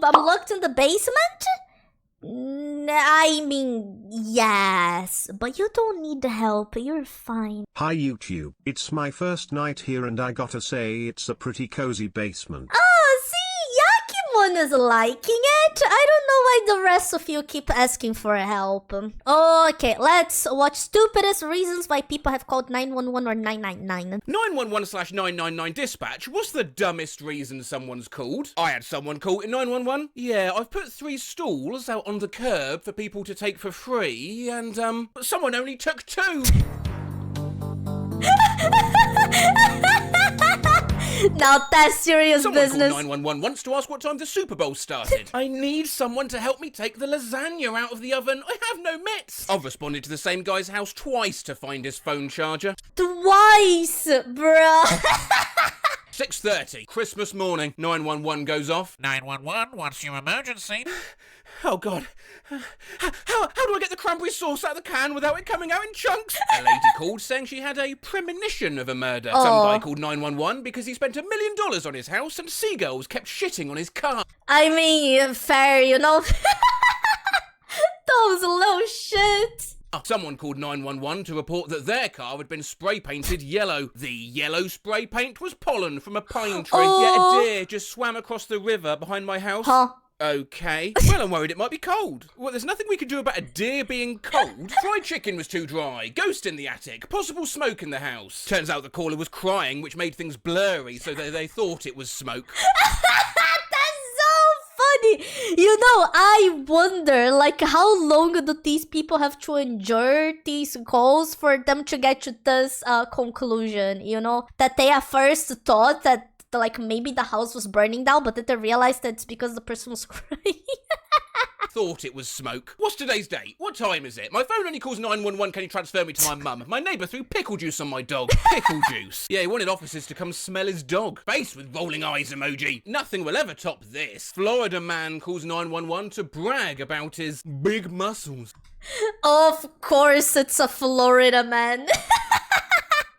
I'm locked in the basement? I mean, yes, but you don't need help, you're fine. Hi YouTube, it's my first night here and I gotta say it's a pretty cozy basement. Oh, see, Yakimon is liking it. I don't know why the rest of you keep asking for help. Okay, let's watch stupidest reasons why people have called 911 or 999. 911/999 dispatch. What's the dumbest reason someone's called? I had someone call in 911. Yeah, I've put 3 stools out on the curb for people to take for free, and someone only took 2. Now that's serious Someone business. called 911 once to ask what time the Super Bowl started. I need someone to help me take the lasagna out of the oven. I have no mitts. I've responded to the same guy's house twice to find his phone charger. Twice, bruh. 6:30, Christmas morning. 911 goes off. 911, what's your emergency? Oh God, how do I get the cranberry sauce out of the can without it coming out in chunks? A lady called saying she had a premonition of a murder. Some guy called 911 because he spent $1 million on his house and seagulls kept shitting on his car. I mean, fair, you know. Those little shit. Someone called 911 to report that their car had been spray painted yellow. The yellow spray paint was pollen from a pine tree. Yet a deer just swam across the river behind my house. Huh? Okay. Well, I'm worried it might be cold. Well, there's nothing we can do about a deer being cold. Fried chicken was too dry. Ghost in the attic. Possible smoke in the house. Turns out the caller was crying, which made things blurry, so they thought it was smoke. That's so funny. You know, I wonder, like, how long do these people have to endure these calls for them to get to this conclusion, you know? That they at first thought that, like, maybe the house was burning down, but then they realized that it's because the person was crying. Thought it was smoke. What's today's date? What time is it? My phone only calls 911. Can you transfer me to my mum? My neighbour threw pickle juice on my dog. Pickle juice. Yeah, he wanted officers to come smell his dog. Face with rolling eyes emoji. Nothing will ever top this. Florida man calls 911 to brag about his big muscles. Of course, it's a Florida man.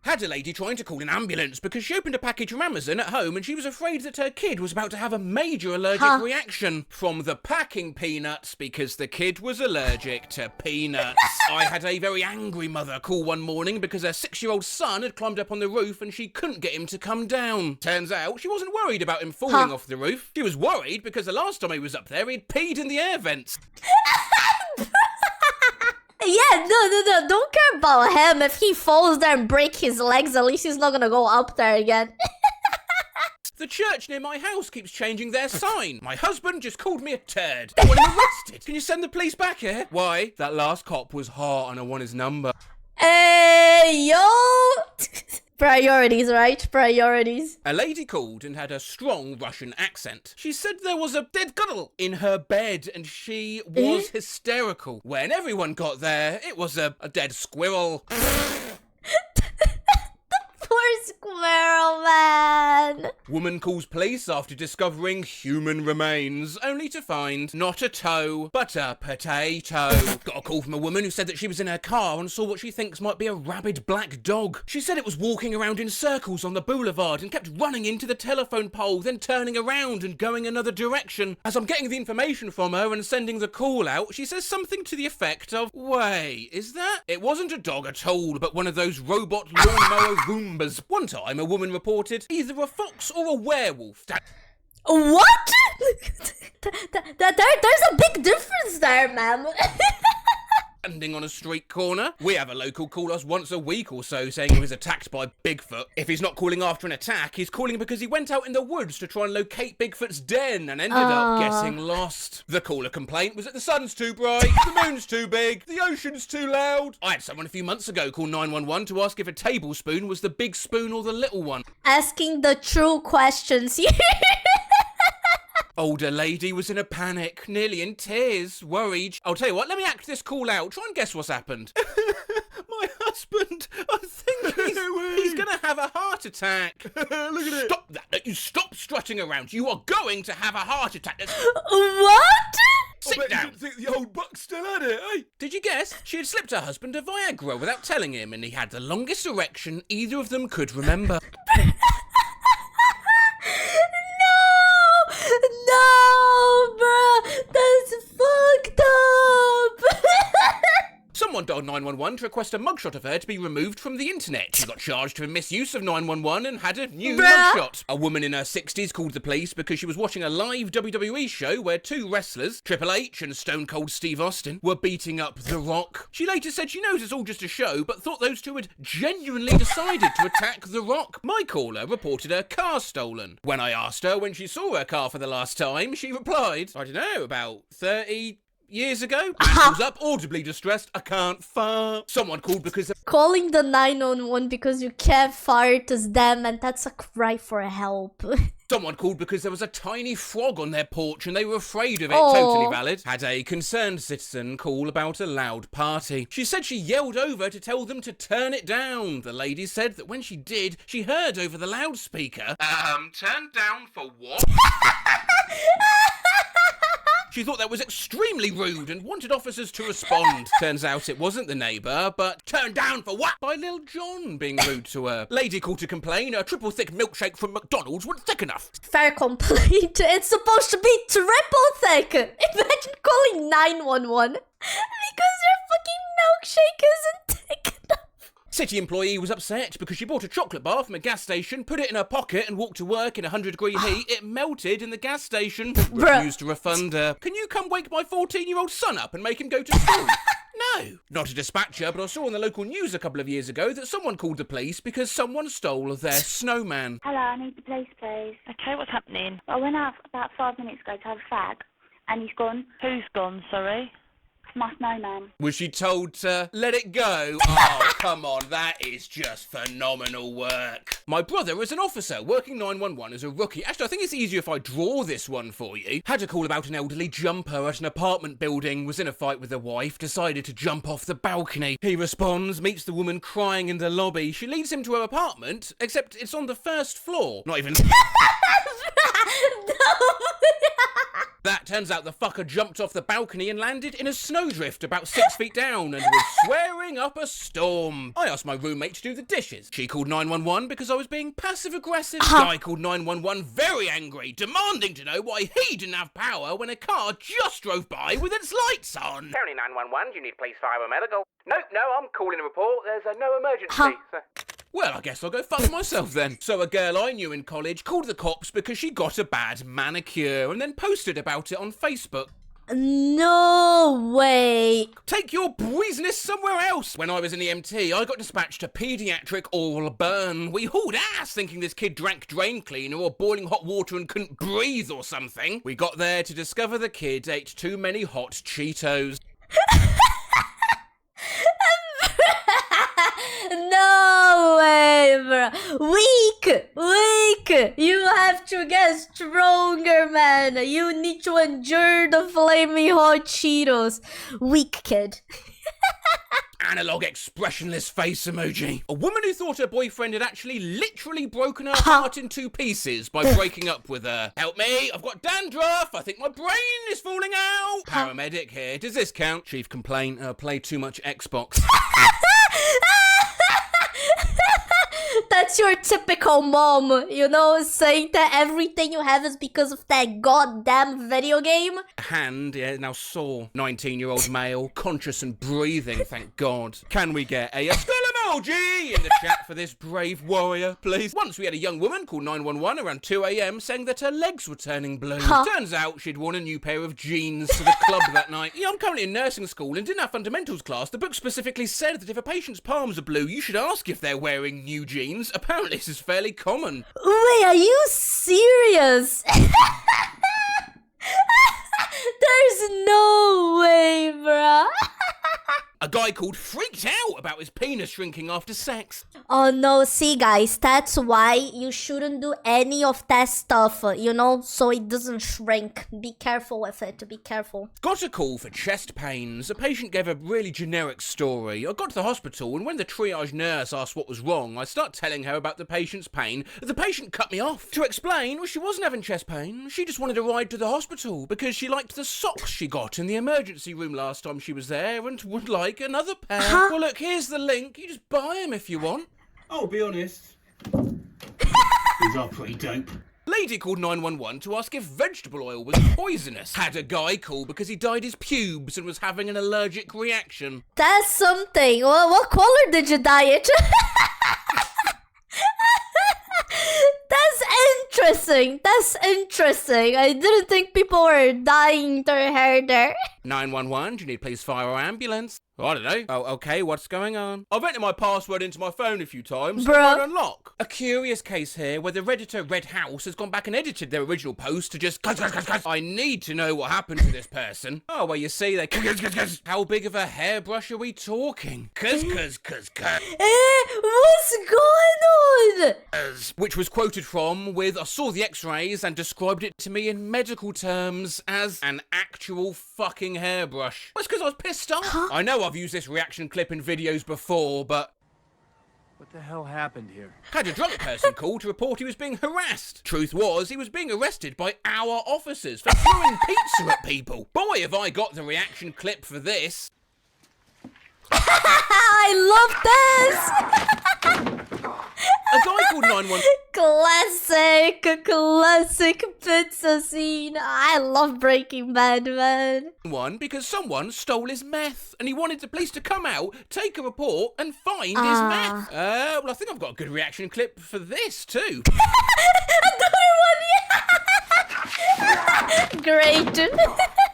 Had a lady trying to call an ambulance because she opened a package from Amazon at home and she was afraid that her kid was about to have a major allergic reaction from the packing peanuts because the kid was allergic to peanuts. I had a very angry mother call one morning because her 6-year-old son had climbed up on the roof and she couldn't get him to come down. Turns out she wasn't worried about him falling off the roof. She was worried because the last time he was up there he'd peed in the air vents. Yeah, no, don't care about him. If he falls there and break his legs, at least he's not gonna go up there again. The church near my house keeps changing their sign. My husband just called me a turd. I want him arrested. Can you send the police back here? Why? That last cop was hot and I want his number. Hey, yo! Priorities, right? Priorities. A lady called and had a strong Russian accent. She said there was a dead girl in her bed and she was hysterical. When everyone got there, it was a dead squirrel. Poor squirrel, man. Woman calls police after discovering human remains, only to find not a toe, but a potato. Got a call from a woman who said that she was in her car and saw what she thinks might be a rabid black dog. She said it was walking around in circles on the boulevard and kept running into the telephone pole, then turning around and going another direction. As I'm getting the information from her and sending the call out, she says something to the effect of, wait, is that? It wasn't a dog at all, but one of those robot lawnmower Roombas. One time a woman reported either a fox or a werewolf. What? There's a big difference there, ma'am. Standing on a street corner. We have a local call us once a week or so saying he was attacked by Bigfoot. If he's not calling after an attack, he's calling because he went out in the woods to try and locate Bigfoot's den and ended up getting lost. The caller complaint was that the sun's too bright, the moon's too big, the ocean's too loud. I had someone a few months ago call 911 to ask if a tablespoon was the big spoon or the little one. Asking the true questions here. Older lady was in a panic, nearly in tears, worried. I'll tell you what, let me act this call out. Try and guess what's happened. My husband, I think he's gonna have a heart attack. Look at it. Stop that. You stop strutting around. You are going to have a heart attack. What? Sit down. You think the old buck still had it, eh? Did you guess? She had slipped her husband a Viagra without telling him, and he had the longest erection either of them could remember. No, Someone dialed 911 to request a mugshot of her to be removed from the internet. She got charged for misuse of 911 and had a new mugshot. A woman in her 60s called the police because she was watching a live WWE show where two wrestlers, Triple H and Stone Cold Steve Austin, were beating up The Rock. She later said she knows it's all just a show, but thought those two had genuinely decided to attack The Rock. My caller reported her car stolen. When I asked her when she saw her car for the last time, she replied, I don't know, about 30 years ago. Man was up, audibly distressed. I can't fart. Someone called because Calling the 911 because you can't fart is them, and that's a cry for help. Someone called because there was a tiny frog on their porch and they were afraid of it. Oh. Totally valid. Had a concerned citizen call about a loud party. She said she yelled over to tell them to turn it down. The lady said that when she did, she heard over the loudspeaker, turned down for what? She thought that was extremely rude and wanted officers to respond. Turns out it wasn't the neighbour, but turned down for what? By Lil Jon being rude to her. Lady called to complain a triple thick milkshake from McDonald's wasn't thick enough. Fair complaint. It's supposed to be triple thick. Imagine calling 911 because your fucking milkshake isn't thick enough. City employee was upset because she bought a chocolate bar from a gas station, put it in her pocket and walked to work in 100-degree heat. It melted in the gas station. Refused to refund her. Can you come wake my 14-year-old son up and make him go to school? No. Not a dispatcher, but I saw on the local news a couple of years ago that someone called the police because someone stole their snowman. Hello, I need the police, please. Okay, what's happening? I went out about 5 minutes ago to have a fag, and he's gone. Who's gone, sorry? My snowman. Was she told to let it go? Oh, come on, that is just phenomenal work. My brother is an officer, working 911 as a rookie. Actually, I think it's easier if I draw this one for you. Had a call about an elderly jumper at an apartment building, was in a fight with a wife, decided to jump off the balcony. He responds, meets the woman crying in the lobby. She leads him to her apartment, except it's on the first floor. Not even... That turns out the fucker jumped off the balcony and landed in a snowdrift about 6 feet down and was swearing up a storm. I asked my roommate to do the dishes. She called 911 because I was being passive-aggressive. Guy called 911 very angry, demanding to know why he didn't have power when a car just drove by with its lights on. County 911, do you need police, fire or medical? No, I'm calling a report. There's no emergency. Well, I guess I'll go fuck myself then. So a girl I knew in college called the cops because she got a bad manicure and then posted about it on Facebook. No way. Take your business somewhere else. When I was in the MT, I got dispatched to paediatric oral burn. We hauled ass thinking this kid drank drain cleaner or boiling hot water and couldn't breathe or something. We got there to discover the kid ate too many hot Cheetos. No way, bro. Weak. You have to get stronger, man. You need to endure the flaming hot Cheetos. Weak kid. Analog expressionless face emoji. A woman who thought her boyfriend had actually literally broken her heart in two pieces by breaking up with her. Help me, I've got dandruff, I think my brain is falling out. Paramedic here, does this count? Chief complaint, play too much Xbox. That's your typical mom, you know, saying that everything you have is because of that goddamn video game. Hand, yeah, now sore. 19-year-old male, conscious and breathing, thank God. Can we get a skull emoji in the chat for this brave warrior, please? Once we had a young woman call 911 around 2 a.m. saying that her legs were turning blue. Turns out she'd worn a new pair of jeans to the club that night. Yeah, I'm currently in nursing school and in our fundamentals class, the book specifically said that if a patient's palms are blue, you should ask if they're wearing new jeans. Apparently this is fairly common. Wait, are you serious? There's no way, bruh. A guy called freaked out about his penis shrinking after sex. Oh no, see guys, that's why you shouldn't do any of that stuff, you know, so it doesn't shrink. Be careful with it, be careful. Got a call for chest pains. A patient gave a really generic story. I got to the hospital and when the triage nurse asked what was wrong, I start telling her about the patient's pain. The patient cut me off. To explain, well, she wasn't having chest pain. She just wanted a ride to the hospital because she liked the socks she got in the emergency room last time she was there and would like another pair. Well, look, here's the link. You just buy them if you want. I'll be honest. These are pretty dope. Lady called 911 to ask if vegetable oil was poisonous. Had a guy call because he dyed his pubes and was having an allergic reaction. That's something. Well, what color did you dye it? That's interesting. That's interesting. I didn't think people were dyeing their hair there. 911, do you need please fire or ambulance? I don't know. Oh, okay, what's going on? I've entered my password into my phone a few times. Bruh. It won't unlock. A curious case here where the Redditor Red House has gone back and edited their original post to just cuz. I need to know what happened to this person. Oh, well, you see, they cuz. How big of a hairbrush are we talking? Cuz. What's going on? Which was quoted from with, I saw the x-rays and described it to me in medical terms as an actual fucking hairbrush. That's because I was pissed off. Huh? I know I've used this reaction clip in videos before, but What the hell happened here? had a drunk person call to report he was being harassed. Truth was, he was being arrested by our officers for throwing pizza at people. Boy, have I got the reaction clip for this. I love this. A guy called 911. Classic pizza scene. I love Breaking Bad, man. Because someone stole his meth and he wanted the police to come out, take a report and find his meth. Well, I think I've got a good reaction clip for this too. Great.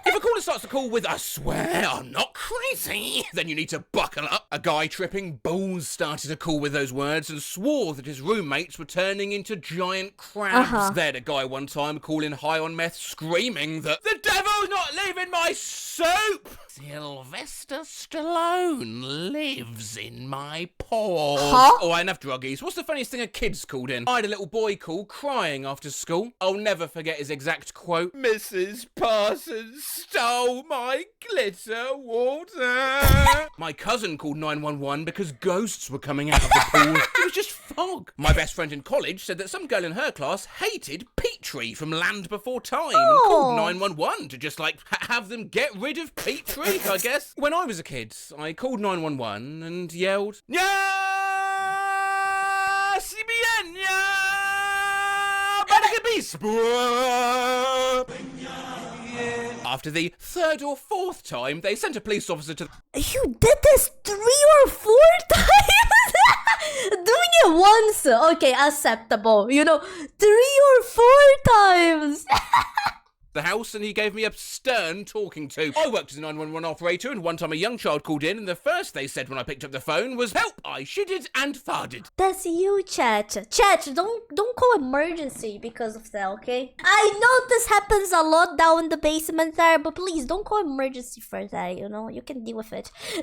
If a caller starts the call with, I swear I'm not crazy, then you need to buckle up. A guy tripping balls started a call with those words and swore that his roommates were turning into giant crabs. They had a guy one time calling high on meth screaming that the devil's not leaving my soup. Sylvester Stallone lives in my pores. Huh? Oh, enough druggies. What's the funniest thing a kid's called in? I had a little boy call crying after school. I'll never forget his exact quote. Mrs. Parsons stole my glitter water. My cousin called 911 because ghosts were coming out of the pool. It was just fog. My best friend in college said that some girl in her class hated Petrie from Land Before Time and called 911 to just like have them get rid of Petrie, I guess. When I was a kid, I called 911 and yelled, "Ya, si bien, ya, After the third or fourth time, they sent a police officer to... You did this 3 or 4 times? Doing it once, okay, acceptable. You know, 3 or 4 times. the house and he gave me a stern talking to. I worked as a 911 operator and one time a young child called in and the first they said when I picked up the phone was, "Help, I shitted and farted." That's you, Chat. Chat, don't call emergency because of that, okay? I know this happens a lot down in the basement there, but please don't call emergency for that, you know? You can deal with it. No,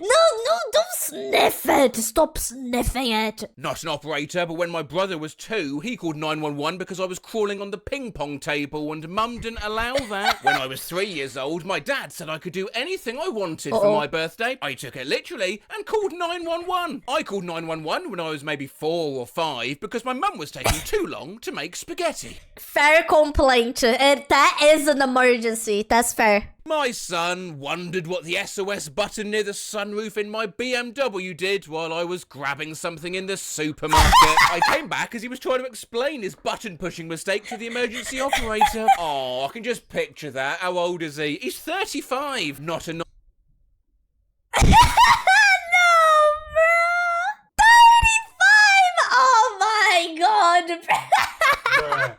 don't sniff it! Stop sniffing it! Not an operator, but when my brother was 2, he called 911 because I was crawling on the ping pong table and mum didn't allow that. When I was 3 years old, my dad said I could do anything I wanted for my birthday. I took it literally and called 911. I called 911 when I was maybe 4 or 5 because my mum was taking too long to make spaghetti. Fair complaint. That is an emergency. That's fair. My son wondered what the SOS button near the sunroof in my BMW did while I was grabbing something in the supermarket. I came back as he was trying to explain his button pushing mistake to the emergency operator. Oh, I can just picture that. How old is he? He's 35, not a... No, bro! 35! Oh my god!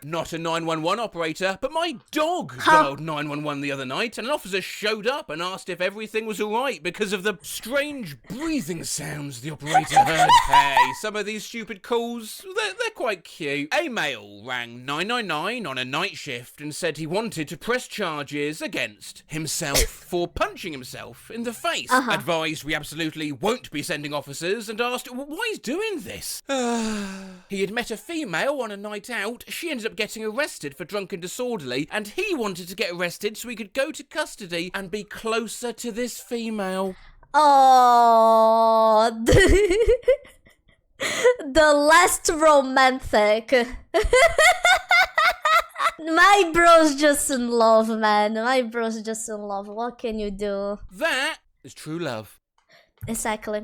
Not a 911 operator, but my dog dialed 911 the other night and an officer showed up and asked if everything was alright because of the strange breathing sounds the operator heard. Hey, some of these stupid calls, they're quite cute. A male rang 999 on a night shift and said he wanted to press charges against himself for punching himself in the face. Advised we absolutely won't be sending officers and asked why he's doing this. He had met a female on a night out. She ended up getting arrested for drunk and disorderly, and he wanted to get arrested so he could go to custody and be closer to this female. Oh, the last romantic. My bro's just in love, man. My bro's just in love. What can you do? That is true love. Exactly.